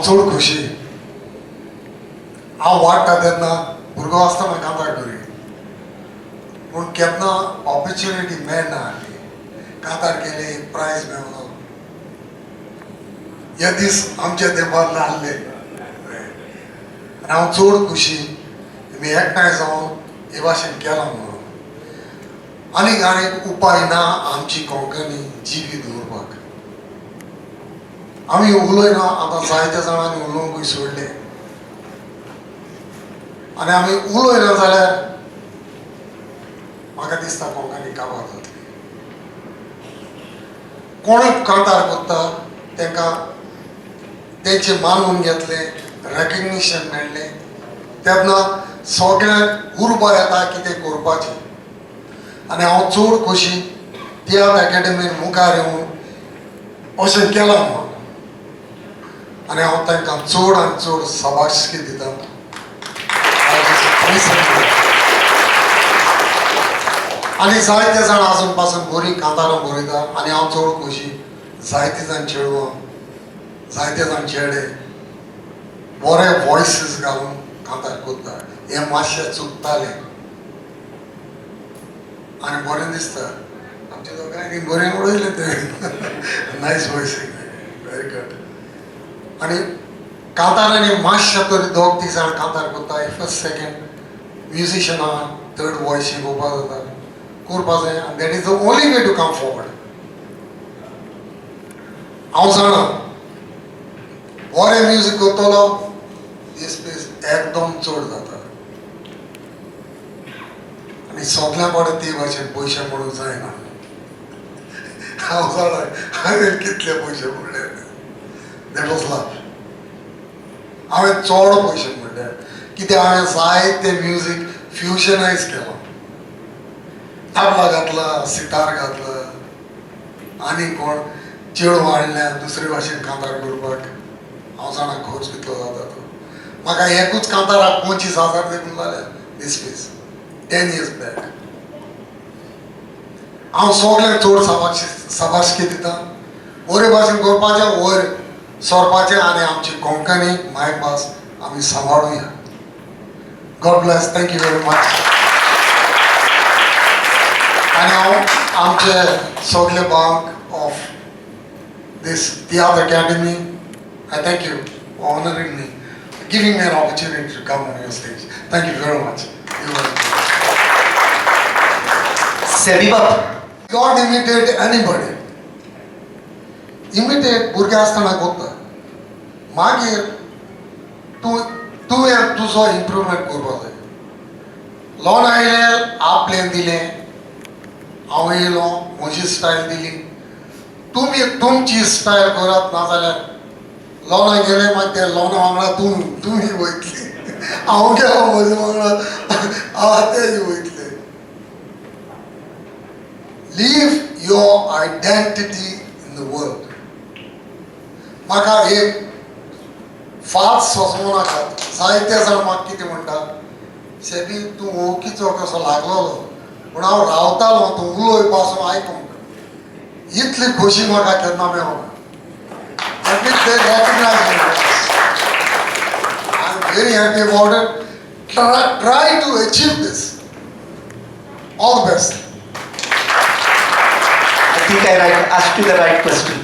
चड खुशी हांव वाडटा तेन्ना भुरगो आसतना कांतार करी पूण केन्ना ऑपॉर्च्युनिटी मेळना आसली कांतार केली प्रायज मेळलो हे दीस आमचे देवार नासले हांव चड खुशी आमी एकठांय जावन हे भाशेन केलां म्हणून आनीक उपाय ना आमची कोंकणी जिवी दवरपाक आमी उलयना आतां जायत्या जाणांनी उलोवंकूय सोडले आनी आमी उलयना जाल्यार म्हाका दिसता कोंकणी काबार जातली कोणूय कांतार करता तांकां तेंचे मानून घेतले रेकग्निशन मेळ्ळें तेन्ना सगळ्यांक उर्बा येता कितें करपाचें आनी हांव चड खोशी तियात्र अकॅडमीन मुखार येवन अशें केलां म्हणून आनी हांव तांकां चड आनी चड शाबासकी दिता आनी जायते जाण आजून पासून बरीं कांतारां बरयता आनी हांव चड खोशी जायते जाण चेडवां जायते जाण चेडे बरे वॉयसीस घालून कांतार करता हें मातशें चुकतालें आनी बरें दिसता आमच्या दोगांयनी बरें उडयलें तें नायस वॉयसींग वेरी गुड आनी कांतारांनी मातशें तरी दोग तीग जाण कांतार करता फर्स्ट सेकंड म्युजिशनां थर्ड वॉयस शिकोवपा जाता करपा जाय आनी that is the only way to come forward हांव जाणा बरें म्युजीक करतलो दीस पीस एकदम चड जाता आनी सगळ्यां कडेन ते भाशेन पयशे पडूंक जायना हांव जाणा हांवें कितले पयशे पडले दॅट वॉज लव हांवें चड पयशे पडले कित्याक हांवें जायते म्युजीक फ्युजनायज केलो तबला घातला सितार घातला आनी कोण चेडूं हाडल्या दुसरे भाशेन कांतार करपाक हांव जाणा खर्च कितलो जाता तो म्हाका एकूच कांताराक 25,000 देखून जाल्या दीस पीस 10 years बॅक हांव सगळ्यांक चड शाबासकी दिता बरे भाशेन करपाचें वयर सरपाचें आनी आमची कोंकणी मायभास आमी सांबाळुया god bless thank you very much आनी हांव आमचे सगळे भावांक of this Tiatr Academy, I thank you for honoring me, giving me an opportunity to come on your stage. Thank you very much. Seby, don't imitate anybody. Imitate भुरगे आसतना करता मागीर तुवें तुजो इम्प्रुवमेंट करपा जाय लोन आयलें आपलें दिलें हांव येयलो म्हजी स्टायल दिली तुमी तुमची स्टायल करत ना जाल्यार लोना गेले मागीर ते लोना वांगडा तुमी वयतली हांव गेलो म्हजे वांगडा तेज वयतले leave your identity in the world म्हाका एक फास्ट सोंसो नाका जायते जाण म्हाका कितें म्हणटा सेबी तूं वळखीचो कसो लागलोलो पूण हांव रावतालो तूं उलोय पासून आयकूंक इतली खोशी म्हाका केन्ना मेळना that means they recognize me I am very happy about it try to achieve this all the best I think I asked you the right question.